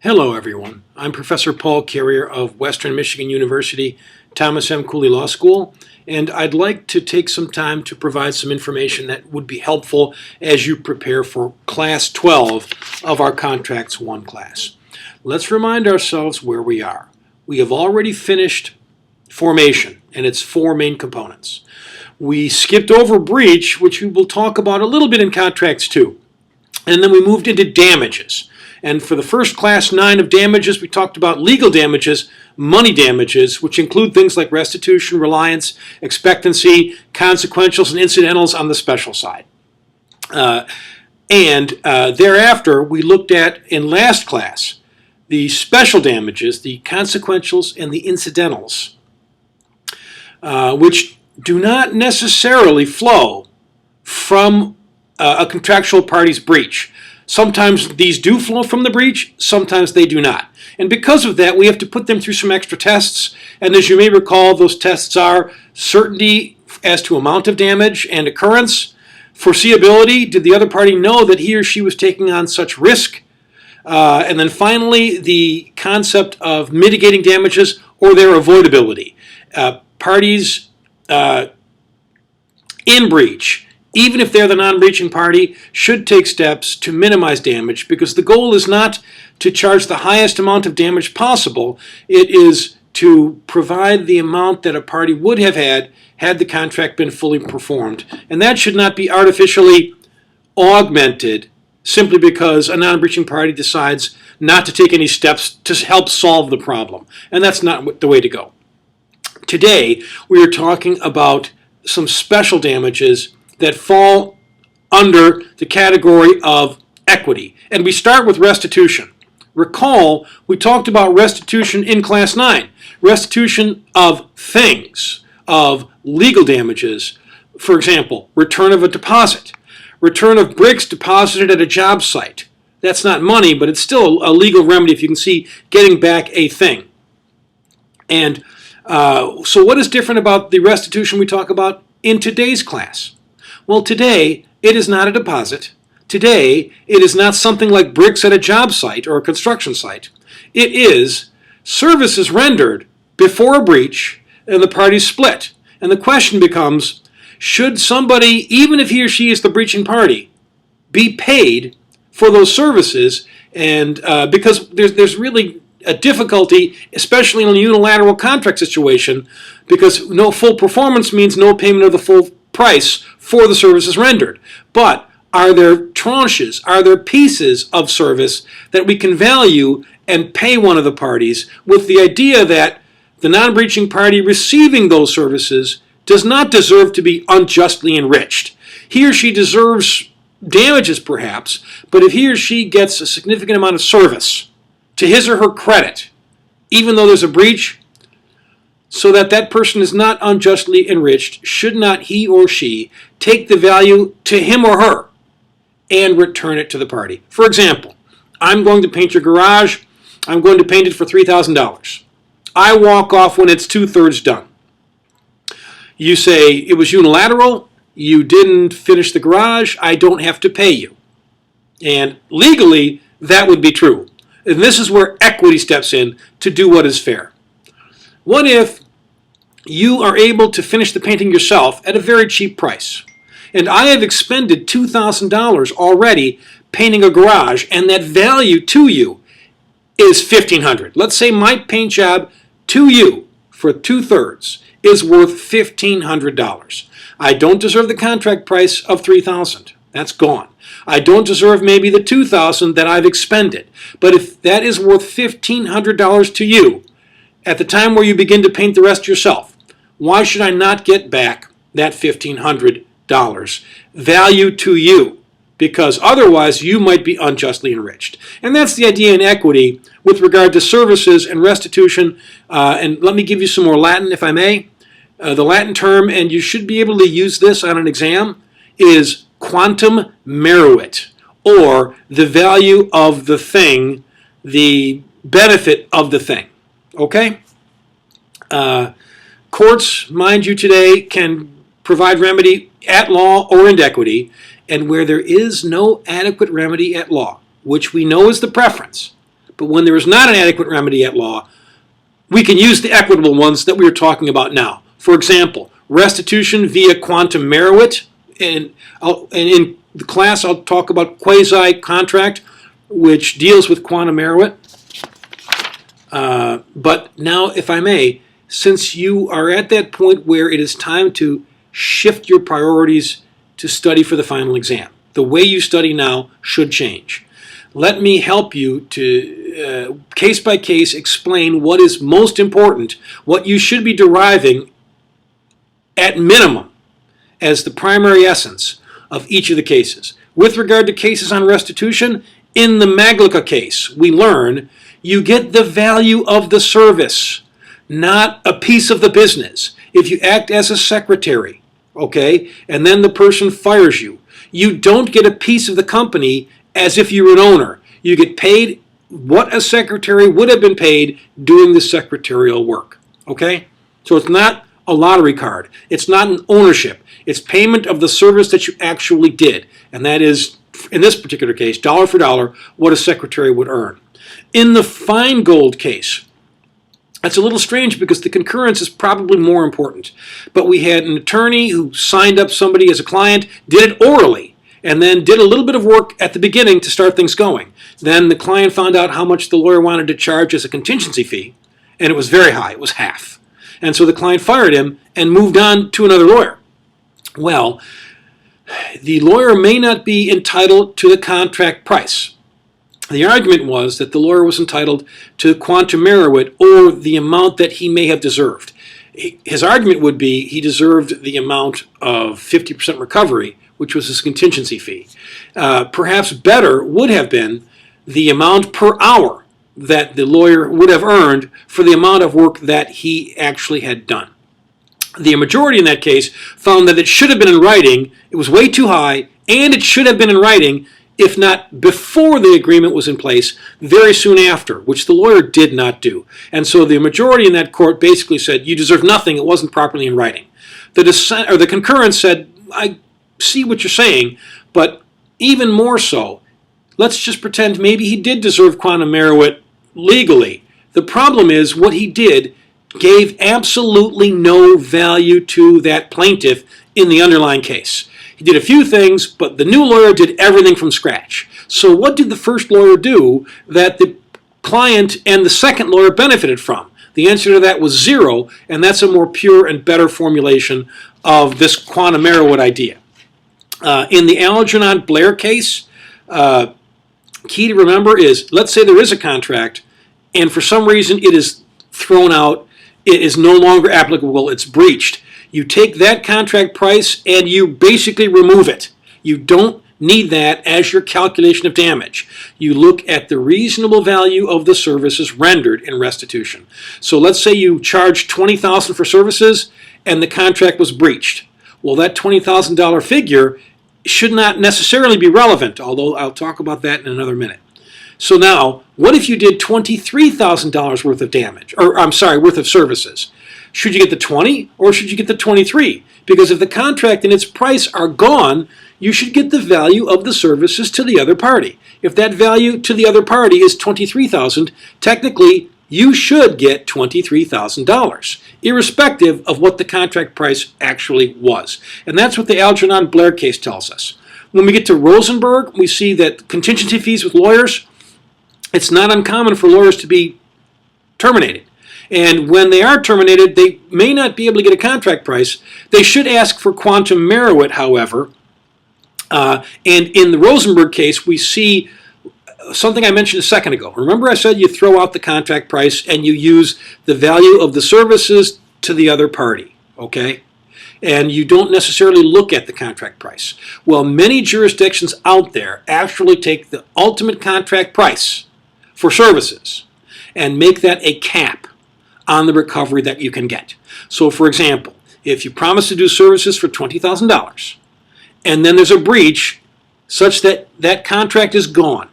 Hello everyone, I'm Professor Paul Carrier of Western Michigan University, Thomas M. Cooley Law School, and I'd like to take some time to provide some information that would be helpful as you prepare for Class 12 of our Contracts 1 class. Let's remind ourselves where we are. We have already finished formation and its four main components. We skipped over breach, which we will talk about a little bit in Contracts 2, and then we moved into damages. And for the first class 9 of damages, we talked about legal damages, money damages, which include things like restitution, reliance, expectancy, consequentials, and incidentals on the special side. Thereafter, we looked at, in last class, the special damages, the consequentials, and the incidentals, which do not necessarily flow from a contractual party's breach. Sometimes these do flow from the breach, sometimes they do not. And because of that, we have to put them through some extra tests. And as you may recall, those tests are certainty as to amount of damage and occurrence, foreseeability, did the other party know that he or she was taking on such risk? And then finally, the concept of mitigating damages or their avoidability. Parties in breach, even if they're the non-breaching party, should take steps to minimize damage, because the goal is not to charge the highest amount of damage possible. It is to provide the amount that a party would have had the contract been fully performed. And that should not be artificially augmented simply because a non-breaching party decides not to take any steps to help solve the problem. And that's not the way to go. Today, we are talking about some special damages that fall under the category of equity. And we start with restitution. Recall, we talked about restitution in Class 9. Restitution of things, of legal damages. For example, return of a deposit. Return of bricks deposited at a job site. That's not money, but it's still a legal remedy if you can see getting back a thing. And so what is different about the restitution we talk about in today's class? Well, today, it is not a deposit. Today, it is not something like bricks at a job site or a construction site. It is services rendered before a breach and the parties split. And the question becomes, should somebody, even if he or she is the breaching party, be paid for those services? And because there's really a difficulty, especially in a unilateral contract situation, because no full performance means no payment of the full price for the services rendered. But are there tranches, are there pieces of service that we can value and pay one of the parties with the idea that the non-breaching party receiving those services does not deserve to be unjustly enriched? He or she deserves damages perhaps, but if he or she gets a significant amount of service to his or her credit, even though there's a breach, so that that person is not unjustly enriched, should not he or she take the value to him or her and return it to the party? For example, I'm going to paint your garage. I'm going to paint it for $3,000. I walk off when it's 2/3 done. You say it was unilateral. You didn't finish the garage. I don't have to pay you. And legally, that would be true. And this is where equity steps in to do what is fair. What if you are able to finish the painting yourself at a very cheap price? And I have expended $2,000 already painting a garage, and that value to you is $1,500. Let's say my paint job to you for 2/3 is worth $1,500. I don't deserve the contract price of $3,000. That's gone. I don't deserve maybe the $2,000 that I've expended. But if that is worth $1,500 to you, at the time where you begin to paint the rest yourself, why should I not get back that $1,500 value to you? Because otherwise you might be unjustly enriched. And that's the idea in equity with regard to services and restitution. And let me give you some more Latin, if I may. The Latin term, and you should be able to use this on an exam, is quantum meruit, or the value of the thing, the benefit of the thing. Okay? Courts, mind you, today can provide remedy at law or in equity, and where there is no adequate remedy at law, which we know is the preference, But when there is not an adequate remedy at law, we can use the equitable ones that we are talking about now. For example, restitution via quantum meruit, and in the class I'll talk about quasi-contract, which deals with quantum meruit. But now, if I may, since you are at that point where it is time to shift your priorities to study for the final exam, the way you study now should change. Let me help you to case by case explain what is most important, what you should be deriving at minimum as the primary essence of each of the cases. With regard to cases on restitution, in the Maglica case, we learn you get the value of the service, not a piece of the business. If you act as a secretary, okay, and then the person fires you, you don't get a piece of the company as if you were an owner. You get paid what a secretary would have been paid doing the secretarial work, okay? So it's not a lottery card. It's not an ownership. It's payment of the service that you actually did. And that is, in this particular case, dollar for dollar, what a secretary would earn. In the Feingold case, that's a little strange because the concurrence is probably more important. But we had an attorney who signed up somebody as a client, did it orally, and then did a little bit of work at the beginning to start things going. Then the client found out how much the lawyer wanted to charge as a contingency fee, and it was very high. It was half. And so the client fired him and moved on to another lawyer. Well, the lawyer may not be entitled to the contract price. The argument was that the lawyer was entitled to quantum meruit, or the amount that he may have deserved. His argument would be he deserved the amount of 50% recovery, which was his contingency fee. Perhaps better would have been the amount per hour that the lawyer would have earned for the amount of work that he actually had done. The majority in that case found that it should have been in writing, it was way too high, and it should have been in writing, if not before the agreement was in place, very soon after, which the lawyer did not do. And so the majority in that court basically said, you deserve nothing, it wasn't properly in writing. The dissent, or the concurrence said, I see what you're saying, but even more so, let's just pretend maybe he did deserve quantum meruit legally. The problem is what he did gave absolutely no value to that plaintiff in the underlying case. He did a few things, but the new lawyer did everything from scratch. So what did the first lawyer do that the client and the second lawyer benefited from? The answer to that was zero, and that's a more pure and better formulation of this quantum meruit idea. In the Algernon Blair case, key to remember is, let's say there is a contract, and for some reason it is thrown out, it is no longer applicable, it's breached. You take that contract price and you basically remove it. You don't need that as your calculation of damage. You look at the reasonable value of the services rendered in restitution. So let's say you charge $20,000 for services and the contract was breached. Well, that $20,000 figure should not necessarily be relevant, although I'll talk about that in another minute. So now, what if you did $23,000 worth of damage, or I'm sorry, worth of services? Should you get the 20 or should you get the 23? Because if the contract and its price are gone, you should get the value of the services to the other party. If that value to the other party is $23,000, technically you should get $23,000, irrespective of what the contract price actually was. And that's what the Algernon Blair case tells us. When we get to Rosenberg, we see that contingency fees with lawyers, it's not uncommon for lawyers to be terminated. And when they are terminated, they may not be able to get a contract price. They should ask for quantum meruit, however. And in the Rosenberg case, we see something I mentioned a second ago. Remember I said you throw out the contract price and you use the value of the services to the other party, okay? And you don't necessarily look at the contract price. Well, many jurisdictions out there actually take the ultimate contract price for services and make that a cap on the recovery that you can get. So for example, if you promise to do services for $20,000 and then there's a breach such that that contract is gone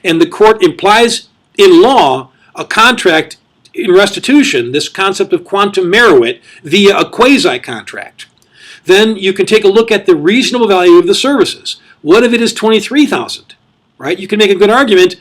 and the court implies in law a contract in restitution, this concept of quantum meruit via a quasi-contract, then you can take a look at the reasonable value of the services. What if it is $23,000, right? You can make a good argument.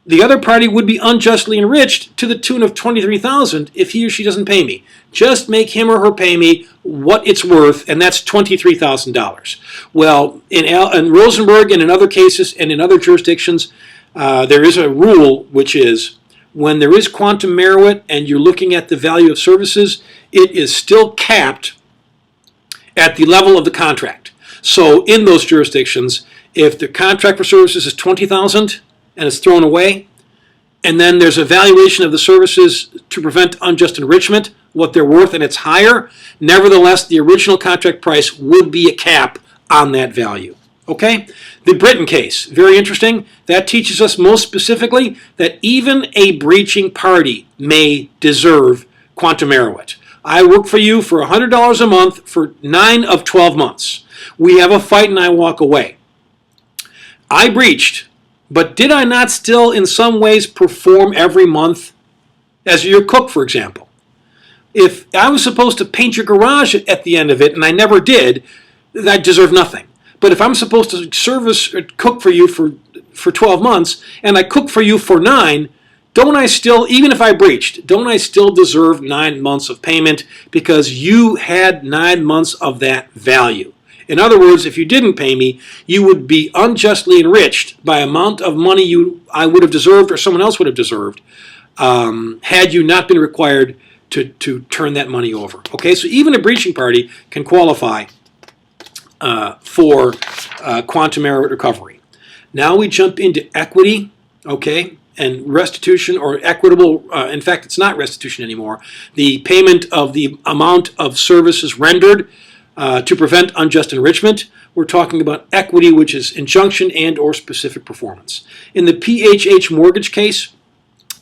the other party would be unjustly enriched to the tune of $23,000 if he or she doesn't pay me. Just make him or her pay me what it's worth, and that's $23,000. Well, in Rosenberg and in other cases and in other jurisdictions, there is a rule which is when there is quantum meruit and you're looking at the value of services, it is still capped at the level of the contract. So in those jurisdictions, if the contract for services is $20,000 and it's thrown away, and then there's a valuation of the services to prevent unjust enrichment, what they're worth, and it's higher, nevertheless, the original contract price would be a cap on that value. Okay? The Britton case, very interesting. That teaches us most specifically that even a breaching party may deserve quantum meruit. I work for you for $100 a month for 9 of 12 months. We have a fight and I walk away. I breached, but did I not still in some ways perform every month as your cook, for example? If I was supposed to paint your garage at the end of it and I never did, I deserve nothing. But if I'm supposed to service or cook for you for 12 months and I cook for you for 9, don't I still, even if I breached, don't I still deserve 9 months of payment because you had 9 months of that value? In other words, if you didn't pay me, you would be unjustly enriched by amount of money I would have deserved or someone else would have deserved had you not been required to turn that money over. Okay, so even a breaching party can qualify for quantum meruit recovery. Now we jump into equity, okay, and restitution or equitable. In fact, it's not restitution anymore. The payment of the amount of services rendered to prevent unjust enrichment. We're talking about equity, which is injunction and or specific performance. In the PHH mortgage case,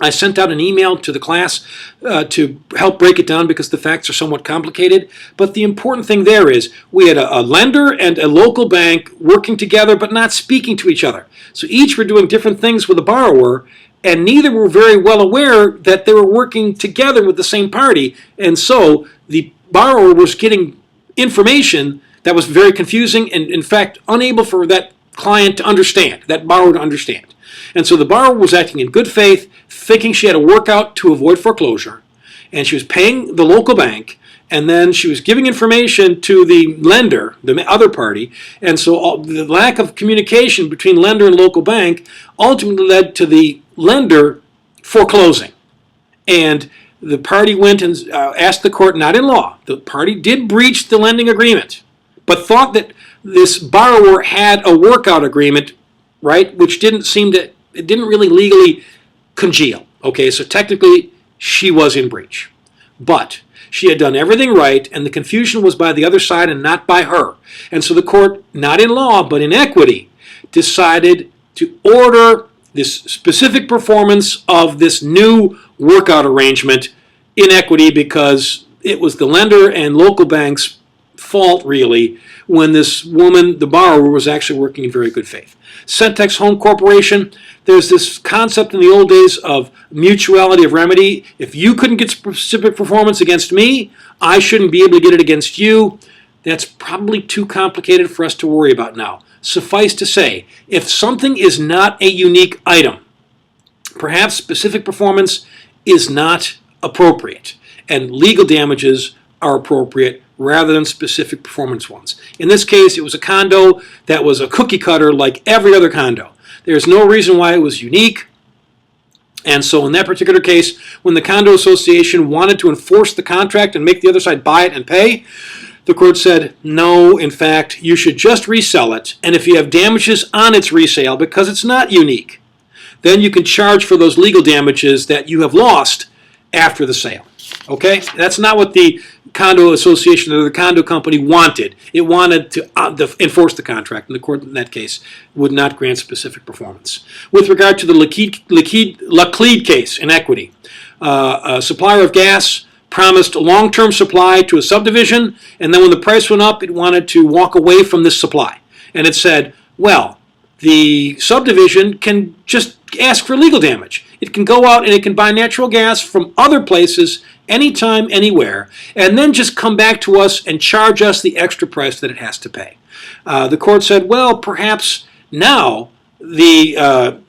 I sent out an email to the class to help break it down because the facts are somewhat complicated. But the important thing there is we had a lender and a local bank working together but not speaking to each other. So each were doing different things with the borrower, and neither were very well aware that they were working together with the same party. And so the borrower was getting information that was very confusing and, in fact, unable for that client to understand, that borrower to understand. And so the borrower was acting in good faith, thinking she had a workout to avoid foreclosure, and she was paying the local bank, and then she was giving information to the lender, the other party, and so the lack of communication between lender and local bank ultimately led to the lender foreclosing. And the party went and asked the court, not in law, the party did breach the lending agreement, but thought that this borrower had a workout agreement, right, which didn't really legally congeal. Okay, so technically she was in breach. But she had done everything right, and the confusion was by the other side and not by her. And so the court, not in law, but in equity, decided to order this specific performance of this new workout arrangement in equity because it was the lender and local bank's fault, really, when this woman, the borrower, was actually working in very good faith. Centex Home Corporation, there's this concept in the old days of mutuality of remedy. If you couldn't get specific performance against me, I shouldn't be able to get it against you. That's probably too complicated for us to worry about now. Suffice to say, if something is not a unique item, perhaps specific performance is not appropriate, and legal damages are appropriate rather than specific performance ones. In this case, it was a condo that was a cookie cutter like every other condo. There's no reason why it was unique. And so in that particular case, when the condo association wanted to enforce the contract and make the other side buy it and pay, the court said, no, in fact, you should just resell it. And if you have damages on its resale because it's not unique, then you can charge for those legal damages that you have lost after the sale. Okay? That's not what the condo association or the condo company wanted. It wanted to enforce the contract, and the court in that case would not grant specific performance. With regard to the LoClede case in equity, a supplier of gas promised a long-term supply to a subdivision, and then when the price went up, it wanted to walk away from this supply. And it said, well, the subdivision can just ask for legal damage. It can go out and it can buy natural gas from other places anytime, anywhere, and then just come back to us and charge us the extra price that it has to pay. The court said, well, perhaps now the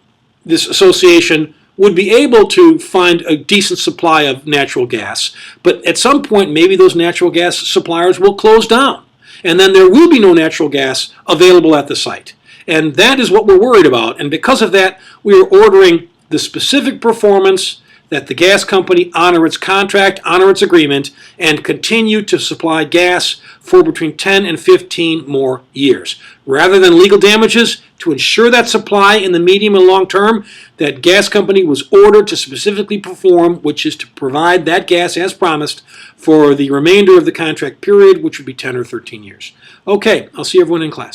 this association would be able to find a decent supply of natural gas, but at some point maybe those natural gas suppliers will close down, and then there will be no natural gas available at the site. And that is what we're worried about, and because of that we are ordering the specific performance that the gas company honor its contract, honor its agreement, and continue to supply gas for between 10 and 15 more years. Rather than legal damages, to ensure that supply in the medium and long term, that gas company was ordered to specifically perform, which is to provide that gas as promised for the remainder of the contract period, which would be 10 or 13 years. Okay, I'll see everyone in class.